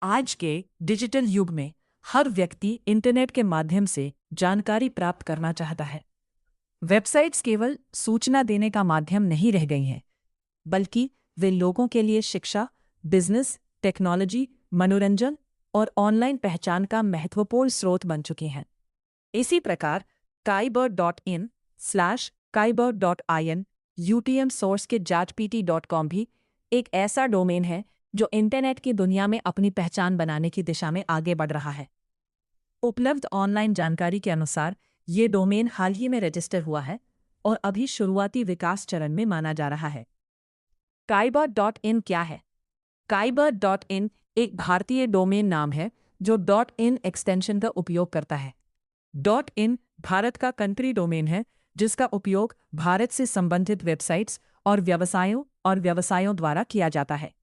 आज के डिजिटल युग में हर व्यक्ति इंटरनेट के माध्यम से जानकारी प्राप्त करना चाहता है। वेबसाइट्स केवल सूचना देने का माध्यम नहीं रह गई हैं, बल्कि वे लोगों के लिए शिक्षा, बिजनेस, टेक्नोलॉजी, मनोरंजन और ऑनलाइन पहचान का महत्वपूर्ण स्रोत बन चुकी हैं। इसी प्रकार kaiber.in/kaiber.in UTM सोर्स के jatpt.com भी एक ऐसा डोमेन है जो इंटरनेट की दुनिया में अपनी पहचान बनाने की दिशा में आगे बढ़ रहा है। उपलब्ध ऑनलाइन जानकारी के अनुसार ये डोमेन हाल ही में रजिस्टर हुआ है और अभी शुरुआती विकास चरण में माना जा रहा है। kaiber.in क्या है? kaiber.in एक भारतीय डोमेन नाम है जो .in एक्सटेंशन का उपयोग करता है। .in भारत का कंट्री डोमेन है जिसका उपयोग भारत से संबंधित वेबसाइट्स और व्यवसायों द्वारा किया जाता है।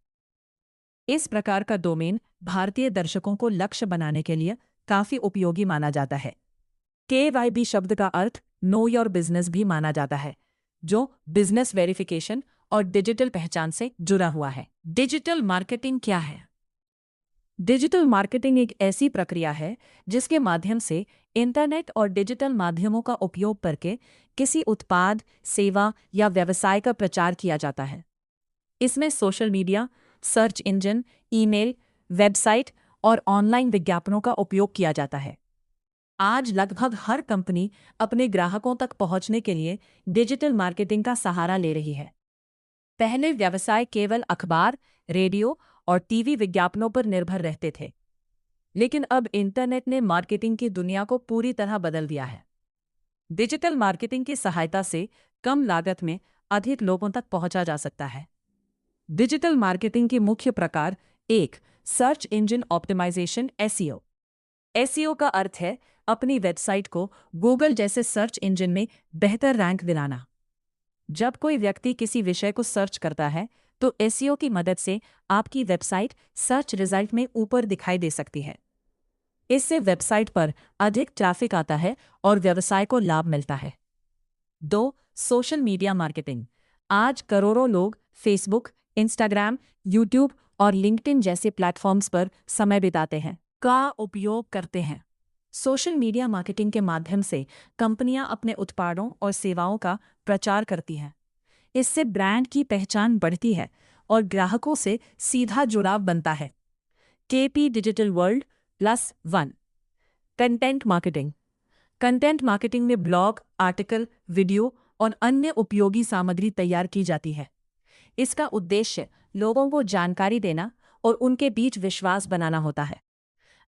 इस प्रकार का डोमेन भारतीय दर्शकों को लक्ष्य बनाने के लिए काफी उपयोगी माना जाता है। KYB शब्द का अर्थ नो योर बिजनेस भी माना जाता है, जो बिजनेस वेरिफिकेशन और डिजिटल पहचान से जुड़ा हुआ है। डिजिटल मार्केटिंग क्या है? डिजिटल मार्केटिंग एक ऐसी प्रक्रिया है जिसके माध्यम से इंटरनेट और डिजिटल माध्यमों का उपयोग करके किसी उत्पाद, सेवा या व्यवसाय का प्रचार किया जाता है। इसमें social media, search engine, email, website और ऑनलाइन विज्ञापनों का उपयोग किया जाता है। आज लगभग हर कंपनी अपने ग्राहकों तक पहुंचने के लिए डिजिटल मार्केटिंग का सहारा ले रही है। पहले व्यवसाय केवल अखबार, रेडियो और टीवी विज्ञापनों पर निर्भर रहते थे, लेकिन अब इंटरनेट ने मार्केटिंग की दुनिया को पूरी तरह बदल दिया है। डिजिटल मार्केटिंग की सहायता से कम लागत में अधिक लोगों तक पहुंचा जा सकता है। डिजिटल मार्केटिंग के मुख्य प्रकार: 1. Search engine optimization (SEO). SEO का अर्थ है अपनी वेबसाइट को गूगल जैसे सर्च इंजन में बेहतर रैंक दिलाना। जब कोई व्यक्ति किसी विषय को सर्च करता है तो SEO की मदद से आपकी वेबसाइट सर्च रिजल्ट में ऊपर दिखाई दे सकती है। इससे वेबसाइट पर अधिक ट्रैफिक आता है और व्यवसाय को लाभ मिलता है। 2. Social media marketing. आज करोड़ों लोग फेसबुक, इंस्टाग्राम, यूट्यूब और लिंक्डइन जैसे प्लेटफॉर्म्स पर समय बिताते हैं का उपयोग करते हैं। सोशल मीडिया मार्केटिंग के माध्यम से कंपनियां अपने उत्पादों और सेवाओं का प्रचार करती हैं। इससे ब्रांड की पहचान बढ़ती है और ग्राहकों से सीधा जुड़ाव बनता है। KP digital world +1। Content marketing. Content marketing में ब्लॉग, आर्टिकल, वीडियो और अन्य उपयोगी सामग्री तैयार की जाती है। इसका उद्देश्य लोगों को जानकारी देना और उनके बीच विश्वास बनाना होता है।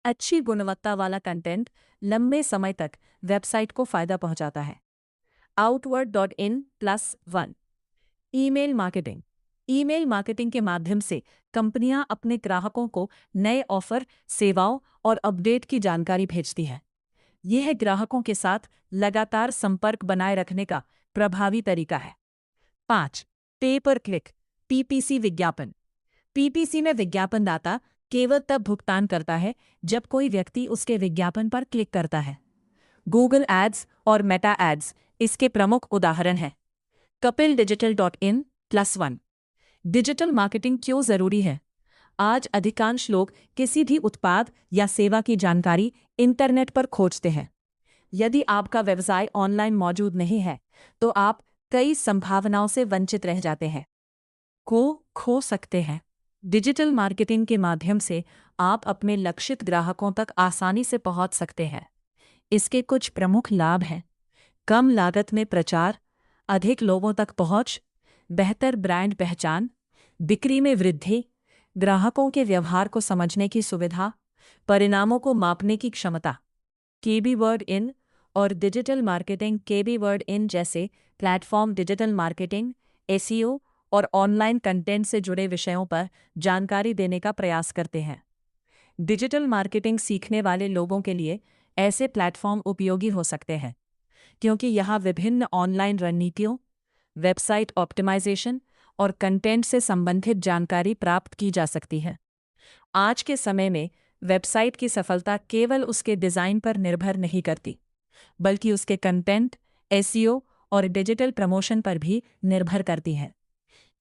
अच्छी गुणवत्ता वाला कंटेंट लंबे समय तक वेबसाइट को फायदा पहुंचाता है। Outward.in +1। Email marketing. Email marketing के माध्यम से कंपनियां अपने ग्राहकों को नए ऑफर, सेवाओं और अपडेट की जानकारी भेजती है। यह ग्राहकों के साथ लगातार संपर्क बनाए रखने का प्रभावी तरीका है। 5. पे पर क्लिक विज्ञापन। PPC में विज्ञापनदाता केवल तब भुगतान करता है जब कोई व्यक्ति उसके विज्ञापन पर क्लिक करता है। गूगल एड्स और मेटा एड्स इसके प्रमुख उदाहरण हैं। कपिल डिजिटल.in +1। डिजिटल मार्केटिंग क्यों जरूरी है? आज अधिकांश लोग किसी भी उत्पाद या सेवा की जानकारी इंटरनेट पर खोजते हैं। यदि आपका व्यवसाय ऑनलाइन मौजूद नहीं है, तो आप कई संभावनाओं से वंचित रह जाते हैं, खो सकते हैं। डिजिटल मार्केटिंग के माध्यम से आप अपने लक्षित ग्राहकों तक आसानी से पहुंच सकते हैं। इसके कुछ प्रमुख लाभ हैं: कम लागत में प्रचार, अधिक लोगों तक पहुंच, बेहतर ब्रांड पहचान, बिक्री में वृद्धि, ग्राहकों के व्यवहार को समझने की सुविधा, परिणामों को मापने की क्षमता। KBWord.in और डिजिटल मार्केटिंग KBWord.in जैसे प्लेटफॉर्म डिजिटल मार्केटिंग, SEO और ऑनलाइन कंटेंट से जुड़े विषयों पर जानकारी देने का प्रयास करते हैं। डिजिटल मार्केटिंग सीखने वाले लोगों के लिए ऐसे प्लेटफॉर्म उपयोगी हो सकते हैं, क्योंकि यहाँ विभिन्न ऑनलाइन रणनीतियों, वेबसाइट ऑप्टिमाइजेशन और कंटेंट से संबंधित जानकारी प्राप्त की जा सकती है। आज के समय में वेबसाइट की सफलता केवल उसके डिज़ाइन पर निर्भर नहीं करती, बल्कि उसके कंटेंट, SEO और डिजिटल प्रमोशन पर भी निर्भर करती है।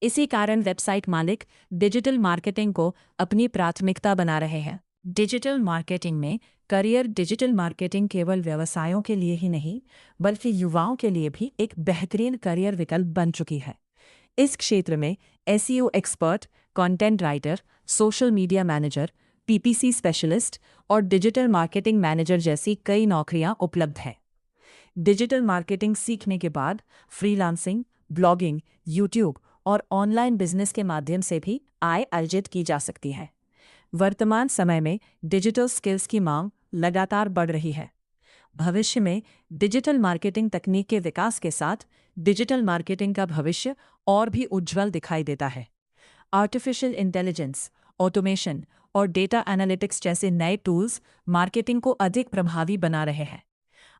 इसी कारण वेबसाइट मालिक डिजिटल मार्केटिंग को अपनी प्राथमिकता बना रहे हैं। डिजिटल मार्केटिंग में करियर डिजिटल मार्केटिंग केवल व्यवसायों के लिए ही नहीं, बल्कि युवाओं के लिए भी एक बेहतरीन करियर विकल्प बन चुकी है। इस क्षेत्र में SEO expert, content writer, social media manager, PPC specialist और डिजिटल मार्केटिंग मैनेजर जैसी कई नौकरियां उपलब्ध हैं। डिजिटल मार्केटिंग सीखने के बाद फ्रीलांसिंग, ब्लॉगिंग, यूट्यूब और ऑनलाइन बिजनेस के माध्यम से भी आय अर्जित की जा सकती है। वर्तमान समय में डिजिटल स्किल्स की मांग लगातार बढ़ रही है। भविष्य में डिजिटल मार्केटिंग तकनीक के विकास के साथ डिजिटल मार्केटिंग का भविष्य और भी उज्जवल दिखाई देता है। आर्टिफिशियल इंटेलिजेंस, ऑटोमेशन और डेटा एनालिटिक्स जैसे नए टूल्स मार्केटिंग को अधिक प्रभावी बना रहे हैं।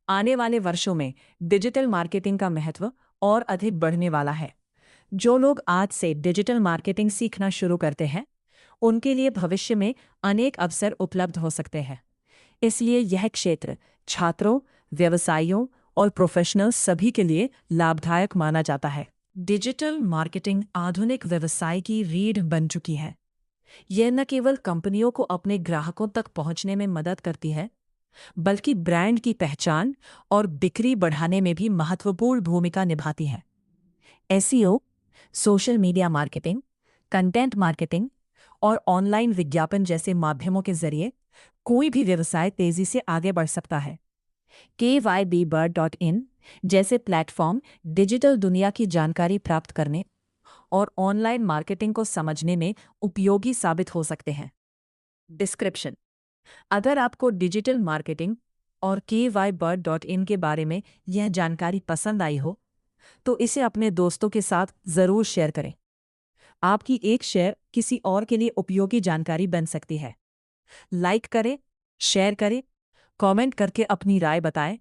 आने वाले वर्षों में डिजिटल मार्केटिंग का महत्व और अधिक बढ़ने वाला है। जो लोग आज से डिजिटल मार्केटिंग सीखना शुरू करते हैं, उनके लिए भविष्य में अनेक अवसर उपलब्ध हो सकते हैं। इसलिए यह क्षेत्र छात्रों, व्यवसायियों और प्रोफेशनल्स सभी के लिए लाभदायक माना जाता है। डिजिटल मार्केटिंग आधुनिक व्यवसाय की रीढ़ बन चुकी है। यह न केवल कंपनियों को अपने ग्राहकों तक पहुंचने में मदद करती है, बल्कि ब्रांड की पहचान और बिक्री बढ़ाने में भी महत्वपूर्ण भूमिका निभाती है। SEO, social media marketing, content marketing और ऑनलाइन विज्ञापन जैसे माध्यमों के जरिए कोई भी व्यवसाय तेजी से आगे बढ़ सकता है। KYBBird.in जैसे प्लेटफॉर्म डिजिटल दुनिया की जानकारी प्राप्त करने और ऑनलाइन मार्केटिंग को समझने में उपयोगी साबित हो सकते हैं। डिस्क्रिप्शन: अगर आपको डिजिटल मार्केटिंग और KYBird.in के बारे में यह जानकारी पसंद आई हो, तो इसे अपने दोस्तों के साथ ज़रूर शेयर करें। आपकी एक शेयर किसी और के लिए उपयोगी जानकारी बन सकती है। लाइक करें, शेयर करें, कमेंट करके अपनी राय बताएं।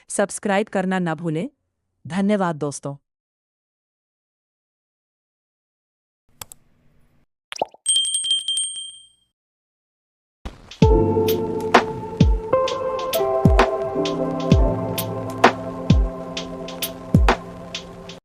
सब्सक्राइब करना न भूलें। धन्यवाद दोस्तों।